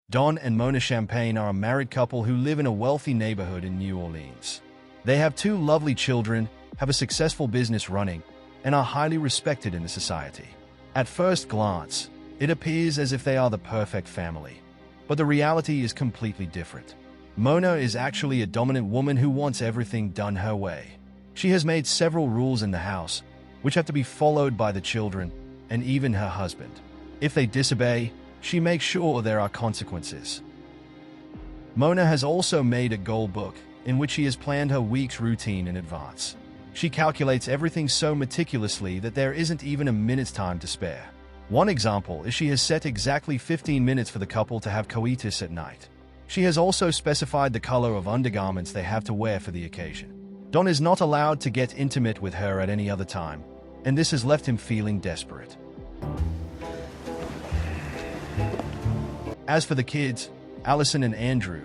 Don and Mona Champagne are a married couple who live in a wealthy neighborhood in New Orleans. They have two lovely children, have a successful business running, and are highly respected in the society. At first glance, it appears as if they are the perfect family. But the reality is completely different. Mona is actually a dominant woman who wants everything done her way. She has made several rules in the house, which have to be followed by the children and even her husband. If they disobey, she makes sure there are consequences. Mona has also made a goal book in which she has planned her week's routine in advance. She calculates everything so meticulously that there isn't even a minute's time to spare. One example is she has set exactly 15 minutes for the couple to have coitus at night. She has also specified the color of undergarments they have to wear for the occasion. Don is not allowed to get intimate with her at any other time, and this has left him feeling desperate. As for the kids, Allison and Andrew,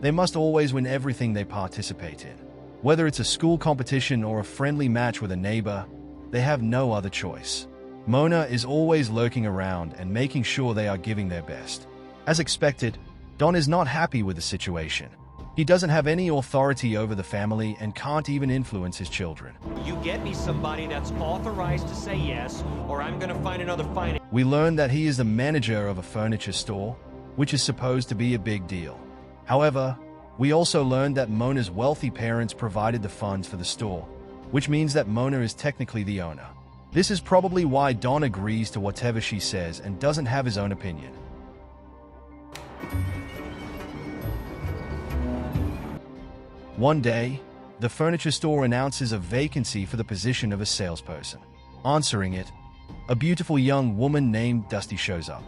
they must always win everything they participate in. Whether it's a school competition or a friendly match with a neighbor, they have no other choice. Mona is always lurking around and making sure they are giving their best. As expected, Don is not happy with the situation. He doesn't have any authority over the family and can't even influence his children. You get me somebody that's authorized to say yes, or I'm gonna find another finance. We learn that he is the manager of a furniture store, which is supposed to be a big deal. However, we also learned that Mona's wealthy parents provided the funds for the store, which means that Mona is technically the owner. This is probably why Don agrees to whatever she says and doesn't have his own opinion. One day, the furniture store announces a vacancy for the position of a salesperson. Answering it, a beautiful young woman named Dusty shows up.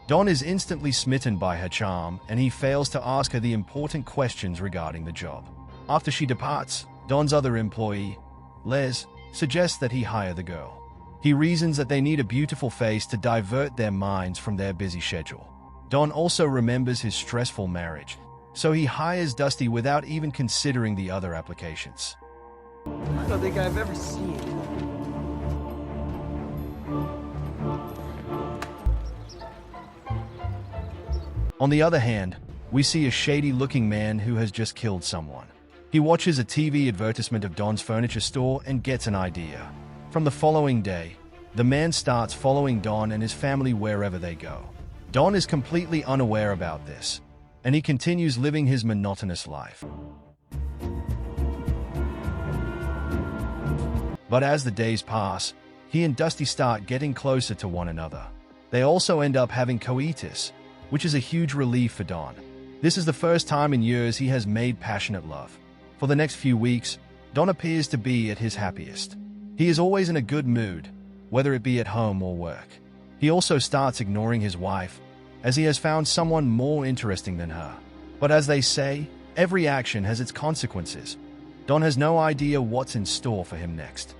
Don is instantly smitten by her charm, and he fails to ask her the important questions regarding the job. After she departs, Don's other employee, Les, suggests that he hire the girl. He reasons that they need a beautiful face to divert their minds from their busy schedule. Don also remembers his stressful marriage, so he hires Dusty without even considering the other applications. I don't think I've ever seen it. On the other hand, we see a shady-looking man who has just killed someone. He watches a TV advertisement of Don's furniture store and gets an idea. From the following day, the man starts following Don and his family wherever they go. Don is completely unaware about this, and he continues living his monotonous life. But as the days pass, he and Dusty start getting closer to one another. They also end up having coitus, which is a huge relief for Don. This is the first time in years he has made passionate love. For the next few weeks, Don appears to be at his happiest. He is always in a good mood, whether it be at home or work. He also starts ignoring his wife, as he has found someone more interesting than her. But as they say, every action has its consequences. Don has no idea what's in store for him next.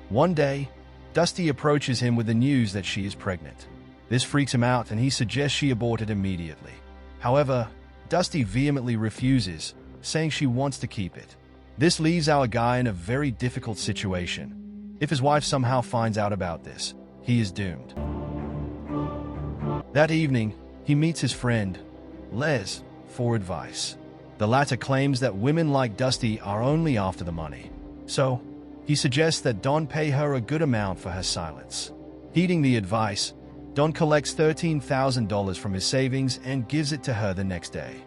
One day, Dusty approaches him with the news that she is pregnant. This freaks him out and he suggests she abort it immediately. However, Dusty vehemently refuses, saying she wants to keep it. This leaves our guy in a very difficult situation. If his wife somehow finds out about this, he is doomed. That evening, he meets his friend, Les, for advice. The latter claims that women like Dusty are only after the money. So, he suggests that Don pay her a good amount for her silence. Heeding the advice, Don collects $13,000 from his savings and gives it to her the next day.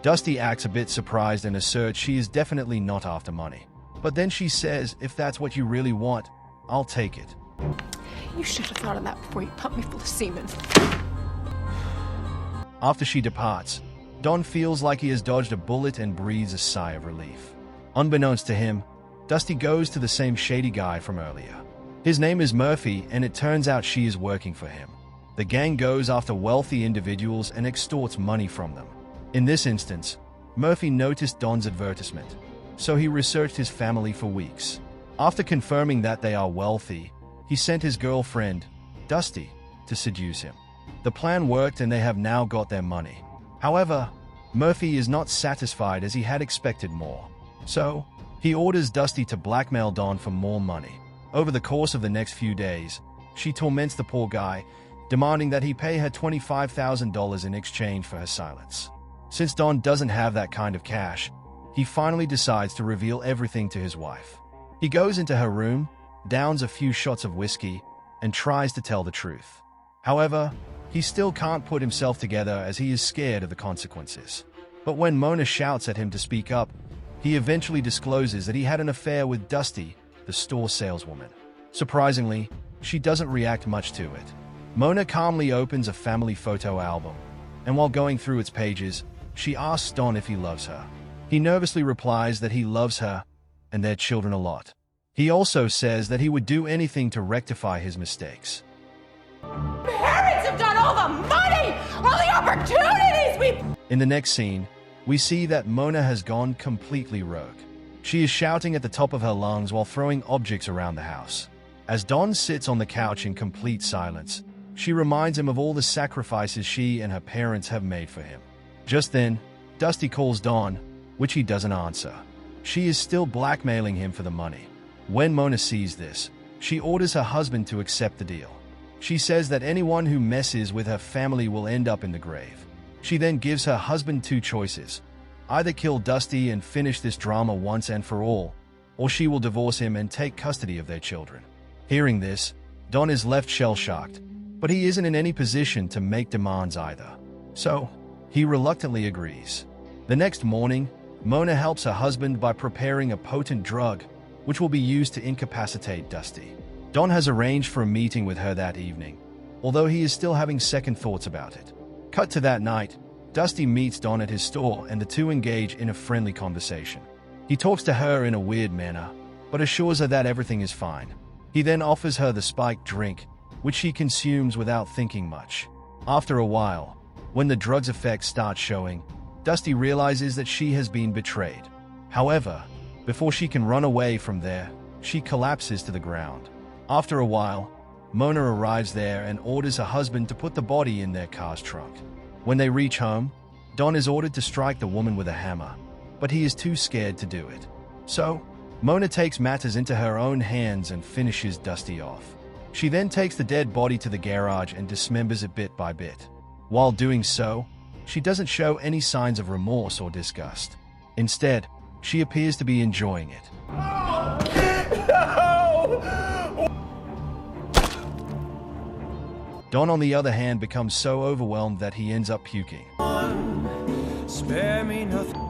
Dusty acts a bit surprised and asserts she is definitely not after money. But then she says, if that's what you really want, I'll take it. You should have thought of that before you pumped me full of semen. After she departs, Don feels like he has dodged a bullet and breathes a sigh of relief. Unbeknownst to him, Dusty goes to the same shady guy from earlier. His name is Murphy, and it turns out she is working for him. The gang goes after wealthy individuals and extorts money from them. In this instance, Murphy noticed Don's advertisement, so he researched his family for weeks. After confirming that they are wealthy, he sent his girlfriend, Dusty, to seduce him. The plan worked and they have now got their money. However, Murphy is not satisfied as he had expected more. So, he orders Dusty to blackmail Don for more money. Over the course of the next few days, she torments the poor guy, demanding that he pay her $25,000 in exchange for her silence. Since Don doesn't have that kind of cash, he finally decides to reveal everything to his wife. He goes into her room, downs a few shots of whiskey, and tries to tell the truth. However, he still can't put himself together as he is scared of the consequences. But when Mona shouts at him to speak up, he eventually discloses that he had an affair with Dusty, the store saleswoman. Surprisingly, she doesn't react much to it. Mona calmly opens a family photo album, and while going through its pages, she asks Don if he loves her. He nervously replies that he loves her and their children a lot. He also says that he would do anything to rectify his mistakes. Parents have done all the money, all the opportunities we... In the next scene, we see that Mona has gone completely rogue. She is shouting at the top of her lungs while throwing objects around the house. As Don sits on the couch in complete silence, she reminds him of all the sacrifices she and her parents have made for him. Just then, Dusty calls Don, which he doesn't answer. She is still blackmailing him for the money. When Mona sees this, she orders her husband to accept the deal. She says that anyone who messes with her family will end up in the grave. She then gives her husband two choices: either kill Dusty and finish this drama once and for all, or she will divorce him and take custody of their children. Hearing this, Don is left shell-shocked, but he isn't in any position to make demands either. So, he reluctantly agrees. The next morning, Mona helps her husband by preparing a potent drug, which will be used to incapacitate Dusty. Don has arranged for a meeting with her that evening, although he is still having second thoughts about it. Cut to that night, Dusty meets Don at his store and the two engage in a friendly conversation. He talks to her in a weird manner, but assures her that everything is fine. He then offers her the spiked drink, which she consumes without thinking much. After a while, when the drug's effects start showing, Dusty realizes that she has been betrayed. However, before she can run away from there, she collapses to the ground. After a while, Mona arrives there and orders her husband to put the body in their car's trunk. When they reach home, Don is ordered to strike the woman with a hammer, but he is too scared to do it. So, Mona takes matters into her own hands and finishes Dusty off. She then takes the dead body to the garage and dismembers it bit by bit. While doing so, she doesn't show any signs of remorse or disgust. Instead, she appears to be enjoying it. Don, on the other hand, becomes so overwhelmed that he ends up puking. Spare me nothing.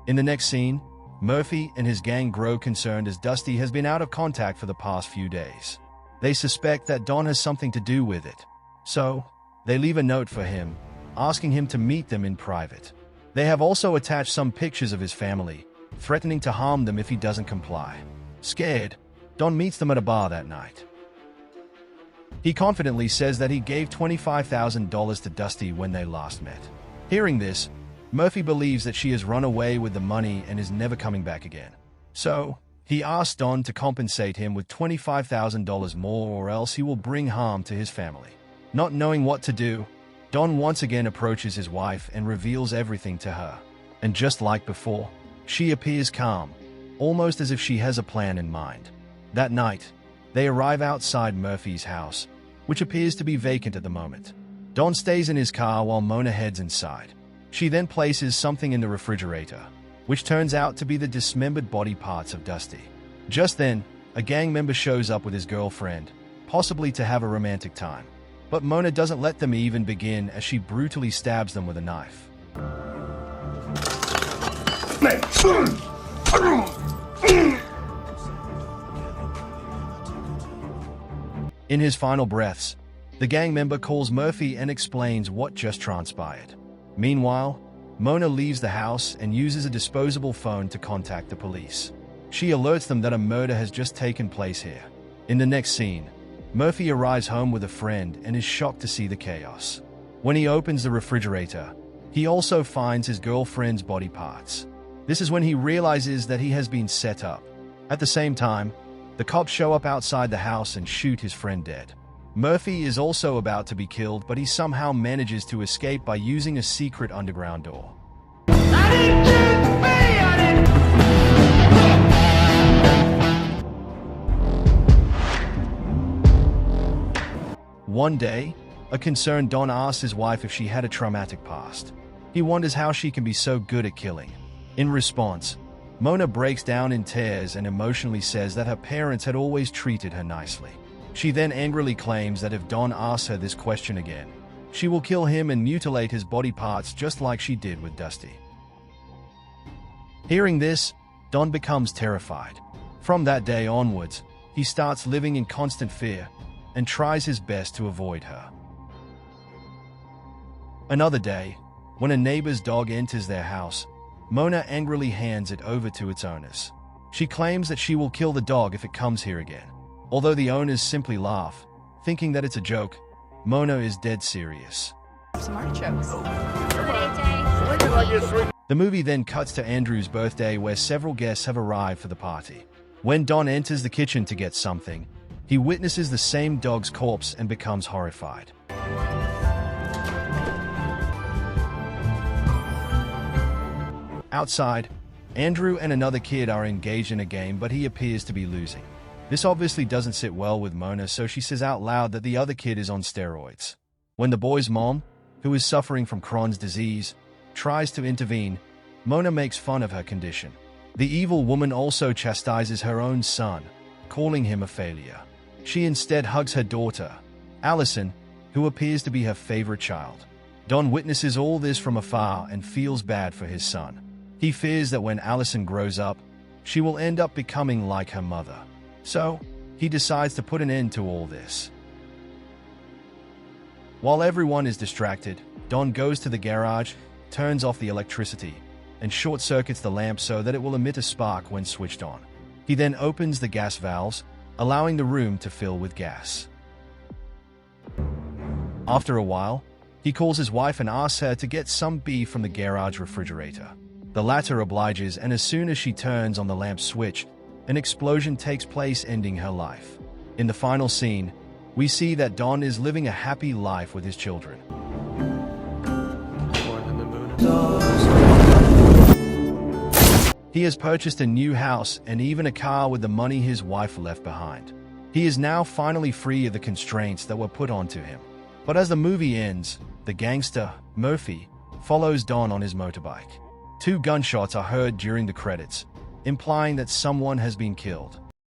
In the next scene, Murphy and his gang grow concerned as Dusty has been out of contact for the past few days. They suspect that Don has something to do with it, so they leave a note for him, asking him to meet them in private. They have also attached some pictures of his family, threatening to harm them if he doesn't comply. Scared, Don meets them at a bar that night. He confidently says that he gave $25,000 to Dusty when they last met. Hearing this, Murphy believes that she has run away with the money and is never coming back again. So, he asks Don to compensate him with $25,000 more or else he will bring harm to his family. Not knowing what to do, Don once again approaches his wife and reveals everything to her. And just like before, she appears calm, almost as if she has a plan in mind. That night, they arrive outside Murphy's house, which appears to be vacant at the moment. Don stays in his car while Mona heads inside. She then places something in the refrigerator, which turns out to be the dismembered body parts of Dusty. Just then, a gang member shows up with his girlfriend, possibly to have a romantic time. But Mona doesn't let them even begin as she brutally stabs them with a knife. In his final breaths, the gang member calls Murphy and explains what just transpired. Meanwhile, Mona leaves the house and uses a disposable phone to contact the police. She alerts them that a murder has just taken place here. In the next scene, Murphy arrives home with a friend and is shocked to see the chaos. When he opens the refrigerator, he also finds his girlfriend's body parts. This is when he realizes that he has been set up. At the same time, the cops show up outside the house and shoot his friend dead. Murphy is also about to be killed, but he somehow manages to escape by using a secret underground door. One day, a concerned Don asks his wife if she had a traumatic past. He wonders how she can be so good at killing. In response, Mona breaks down in tears and emotionally says that her parents had always treated her nicely. She then angrily claims that if Don asks her this question again, she will kill him and mutilate his body parts just like she did with Dusty. Hearing this, Don becomes terrified. From that day onwards, he starts living in constant fear and tries his best to avoid her. Another day, when a neighbor's dog enters their house, Mona angrily hands it over to its owners. She claims that she will kill the dog if it comes here again. Although the owners simply laugh, thinking that it's a joke, Mona is dead serious. Some artichokes. The movie then cuts to Andrew's birthday where several guests have arrived for the party. When Don enters the kitchen to get something, he witnesses the same dog's corpse and becomes horrified. Outside, Andrew and another kid are engaged in a game, but he appears to be losing. This obviously doesn't sit well with Mona, so she says out loud that the other kid is on steroids. When the boy's mom, who is suffering from Crohn's disease, tries to intervene, Mona makes fun of her condition. The evil woman also chastises her own son, calling him a failure. She instead hugs her daughter, Allison, who appears to be her favorite child. Don witnesses all this from afar and feels bad for his son. He fears that when Allison grows up, she will end up becoming like her mother. So, he decides to put an end to all this. While everyone is distracted, Don goes to the garage, turns off the electricity, and short-circuits the lamp so that it will emit a spark when switched on. He then opens the gas valves, allowing the room to fill with gas. After a while, he calls his wife and asks her to get some beef from the garage refrigerator. The latter obliges, and as soon as she turns on the lamp switch, an explosion takes place, ending her life. In the final scene, we see that Don is living a happy life with his children. He has purchased a new house and even a car with the money his wife left behind. He is now finally free of the constraints that were put onto him. But as the movie ends, the gangster, Murphy, follows Don on his motorbike. 2 gunshots are heard during the credits, implying that someone has been killed.